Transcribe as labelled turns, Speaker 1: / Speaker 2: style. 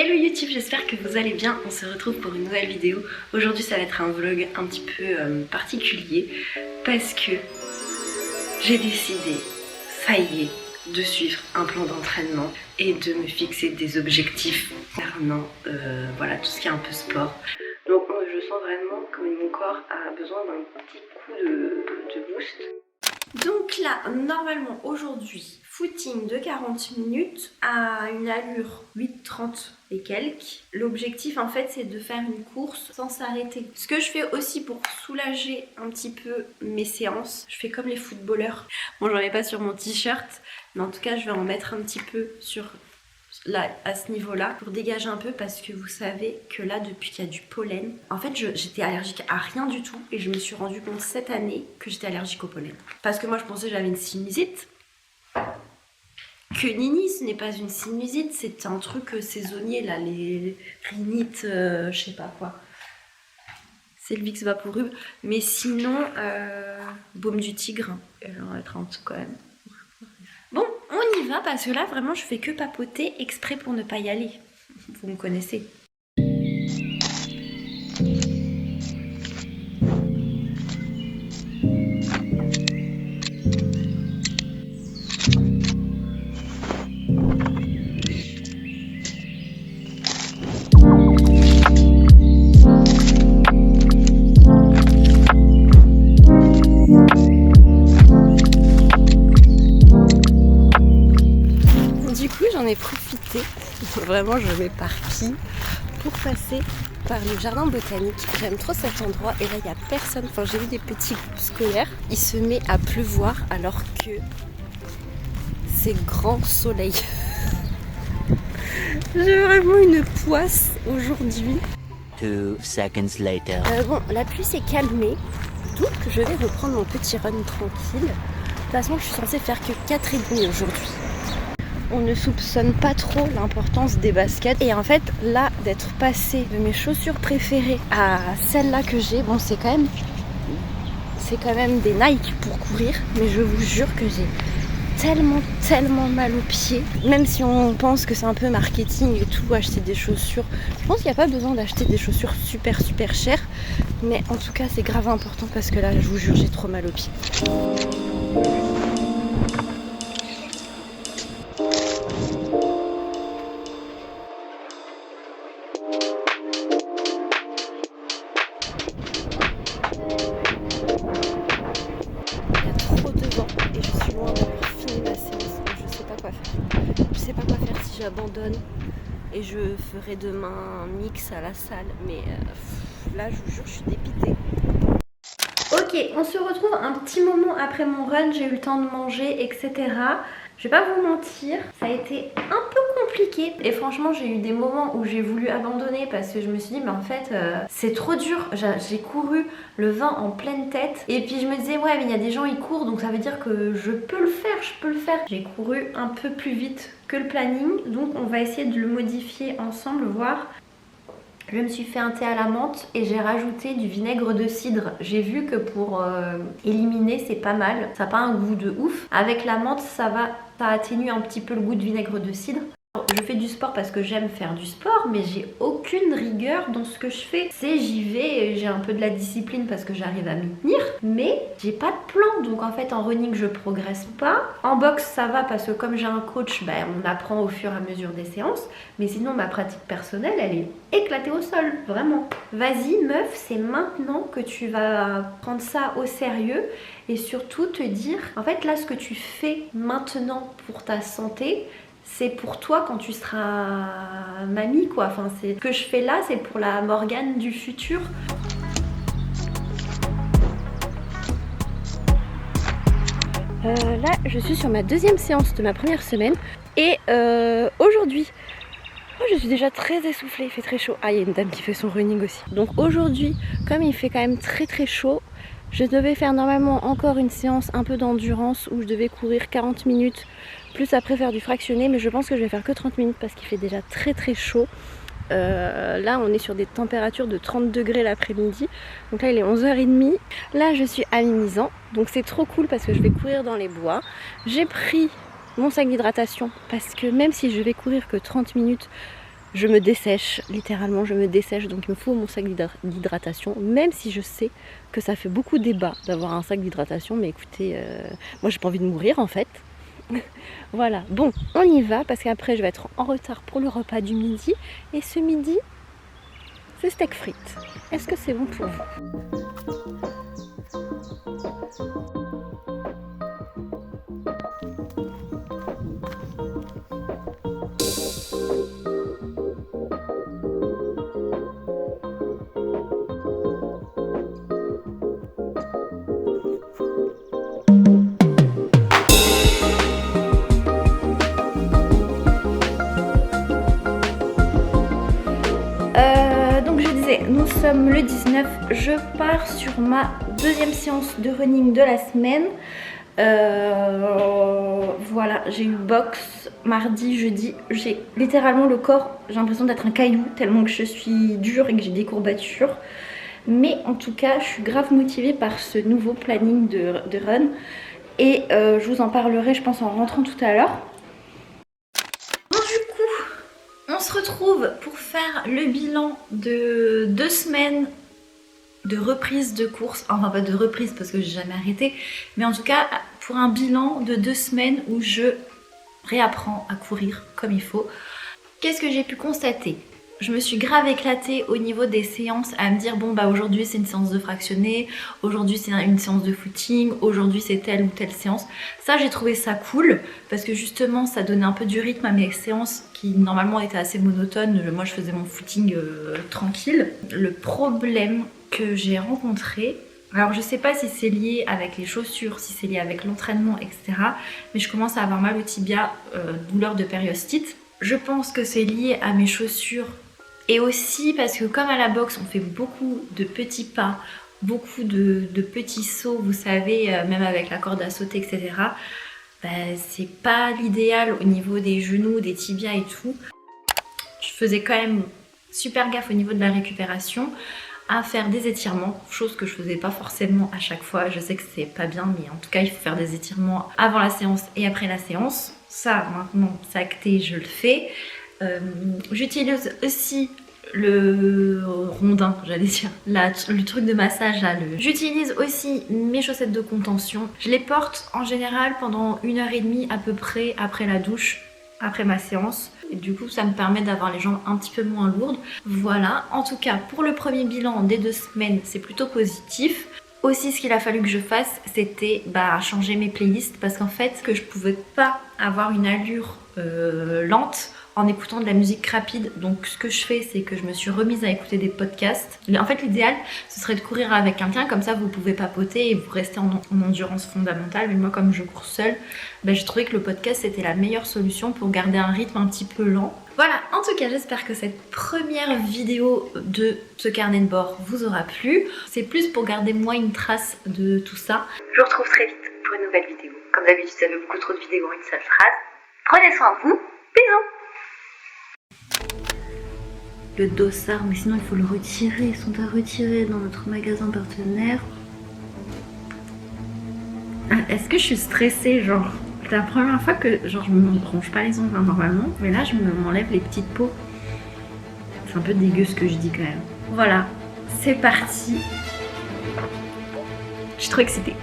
Speaker 1: Hello YouTube, j'espère que vous allez bien, on se retrouve pour une nouvelle vidéo. Aujourd'hui ça va être un vlog un petit peu particulier parce que j'ai décidé, ça y est, de suivre un plan d'entraînement et de me fixer des objectifs concernant voilà, tout ce qui est un peu sport. Donc je sens vraiment que mon corps a besoin d'un petit coup de boost. Donc là, normalement aujourd'hui, footing de 40 minutes à une allure 8,30 et quelques. L'objectif en fait c'est de faire une course sans s'arrêter. Ce que je fais aussi pour soulager un petit peu mes séances, je fais comme les footballeurs. Bon, j'en ai pas sur mon t-shirt, mais en tout cas je vais en mettre un petit peu sur là, à ce niveau-là, pour dégager un peu, parce que vous savez que là, depuis qu'il y a du pollen, en fait, j'étais allergique à rien du tout, et je me suis rendu compte cette année que j'étais allergique au pollen. Parce que moi, je pensais que j'avais une sinusite. Que nini, ce n'est pas une sinusite, c'est un truc saisonnier, là, les rhinites, je sais pas quoi. C'est le Vicks Vaporub. Mais sinon, baume du tigre, j'en vais être en dessous quand même. Bon, on y va parce que là vraiment je fais que papoter exprès pour ne pas y aller. Vous me connaissez. J'en ai profité, vraiment je m'éparpille pour passer par le jardin botanique. J'aime trop cet endroit et là il n'y a personne, enfin j'ai vu des petits groupes scolaires. Il se met à pleuvoir alors que c'est grand soleil. J'ai vraiment une poisse aujourd'hui.
Speaker 2: 2 seconds later.
Speaker 1: Bon, la pluie s'est calmée, donc je vais reprendre mon petit run tranquille. De toute façon je suis censée faire que 4,5 aujourd'hui. On ne soupçonne pas trop l'importance des baskets. Et en fait, là, d'être passé de mes chaussures préférées à celles-là que j'ai, bon, c'est quand même des Nike pour courir. Mais je vous jure que j'ai tellement mal aux pieds. Même si on pense que c'est un peu marketing et tout, acheter des chaussures. Je pense qu'il n'y a pas besoin d'acheter des chaussures super chères. Mais en tout cas, c'est grave important parce que là, je vous jure, j'ai trop mal aux pieds. J'abandonne et je ferai demain un mix à la salle, mais là je vous jure je suis dépitée. Ok, on se retrouve un petit moment après mon run, j'ai eu le temps de manger, etc. Je vais pas vous mentir, ça a été un peu compliqué et franchement j'ai eu des moments où j'ai voulu abandonner parce que je me suis dit mais en fait c'est trop dur. J'ai couru le 20 en pleine tête et puis je me disais ouais mais il y a des gens ils courent donc ça veut dire que je peux le faire, J'ai couru un peu plus vite que le planning, donc on va essayer de le modifier ensemble, voir. Je me suis fait un thé à la menthe et j'ai rajouté du vinaigre de cidre. J'ai vu que pour éliminer c'est pas mal, ça n'a pas un goût de ouf. Avec la menthe ça atténue un petit peu le goût de vinaigre de cidre. Je fais du sport parce que j'aime faire du sport, mais j'ai aucune rigueur dans ce que je fais. J'y vais, j'ai un peu de la discipline parce que j'arrive à m'y tenir, mais j'ai pas de plan. Donc en fait en running je progresse pas. En boxe ça va parce que comme j'ai un coach, on apprend au fur et à mesure des séances. Mais sinon ma pratique personnelle elle est éclatée au sol, vraiment. Vas-y meuf, c'est maintenant que tu vas prendre ça au sérieux et surtout te dire, en fait là ce que tu fais maintenant pour ta santé, c'est pour toi quand tu seras mamie quoi. Enfin, ce que je fais là, c'est pour la Morgane du futur. Là, je suis sur ma deuxième séance de ma première semaine. Et aujourd'hui, je suis déjà très essoufflée, il fait très chaud. Ah, il y a une dame qui fait son running aussi. Donc aujourd'hui, comme il fait quand même très chaud, je devais faire normalement encore une séance un peu d'endurance où je devais courir 40 minutes, plus après faire du fractionné, mais je pense que je vais faire que 30 minutes parce qu'il fait déjà très chaud. Là on est sur des températures de 30 degrés l'après-midi, donc là il est 11h30. Là je suis à Mimizan, donc c'est trop cool parce que je vais courir dans les bois. J'ai pris mon sac d'hydratation parce que même si je vais courir que 30 minutes, je me dessèche, littéralement je me dessèche, donc il me faut mon sac d'hydratation, même si je sais que ça fait beaucoup débat d'avoir un sac d'hydratation, mais écoutez, moi j'ai pas envie de mourir en fait. Voilà, bon, on y va, parce qu'après je vais être en retard pour le repas du midi, et ce midi, c'est steak frites. Est-ce que c'est bon pour vous? Donc je disais, nous sommes le 19, je pars sur ma deuxième séance de running de la semaine. Voilà, j'ai eu boxe mardi, jeudi, j'ai littéralement le corps, j'ai l'impression d'être un caillou tellement que je suis dure et que j'ai des courbatures. Mais en tout cas, je suis grave motivée par ce nouveau planning de run et je vous en parlerai je pense en rentrant tout à l'heure. On se retrouve pour faire le bilan de 2 semaines de reprise de course. Enfin pas de reprise parce que j'ai jamais arrêté, mais en tout cas pour un bilan de 2 semaines où je réapprends à courir comme il faut. Qu'est-ce que j'ai pu constater? Je me suis grave éclatée au niveau des séances à me dire bon bah aujourd'hui c'est une séance de fractionné, aujourd'hui c'est une séance de footing, aujourd'hui c'est telle ou telle séance. Ça j'ai trouvé ça cool parce que justement ça donnait un peu du rythme à mes séances qui normalement étaient assez monotones. Moi je faisais mon footing tranquille. Le problème que j'ai rencontré, alors je sais pas si c'est lié avec les chaussures, si c'est lié avec l'entraînement etc, mais je commence à avoir mal au tibia, douleur de périostite. Je pense que c'est lié à mes chaussures. Et aussi parce que comme à la boxe on fait beaucoup de petits pas, beaucoup de petits sauts, vous savez, même avec la corde à sauter, etc. Bah, c'est pas l'idéal au niveau des genoux, des tibias et tout. Je faisais quand même super gaffe au niveau de la récupération, à faire des étirements, chose que je faisais pas forcément à chaque fois. Je sais que c'est pas bien, mais en tout cas il faut faire des étirements avant la séance et après la séance. Ça maintenant c'est acté, je le fais. J'utilise aussi le rondin, j'allais dire, le truc de massage là. J'utilise aussi mes chaussettes de contention. Je les porte en général pendant 1h30 à peu près après la douche, après ma séance. Et du coup ça me permet d'avoir les jambes un petit peu moins lourdes. Voilà, en tout cas pour le premier bilan des 2 semaines c'est plutôt positif. Aussi ce qu'il a fallu que je fasse c'était changer mes playlists parce qu'en fait que je pouvais pas avoir une allure lente en écoutant de la musique rapide. Donc ce que je fais c'est que je me suis remise à écouter des podcasts. En fait l'idéal ce serait de courir avec quelqu'un, comme ça vous pouvez papoter et vous restez en endurance fondamentale. Mais moi comme je cours seule, j'ai trouvé que le podcast c'était la meilleure solution pour garder un rythme un petit peu lent. Voilà, en tout cas j'espère que cette première vidéo de ce carnet de bord vous aura plu. C'est plus pour garder moi une trace de tout ça. Je vous retrouve très vite pour une nouvelle vidéo. Comme d'habitude ça fait beaucoup trop de vidéos en une seule phrase. Prenez soin de vous, bisous. Le dossard, mais sinon il faut le retirer, ils sont à retirer dans notre magasin partenaire. Est-ce que je suis stressée, genre? C'est la première fois que je me bronche pas les ongles normalement, mais là je m'enlève les petites peaux. C'est un peu dégueu ce que je dis quand même. Voilà, c'est parti. Je suis trop excitée.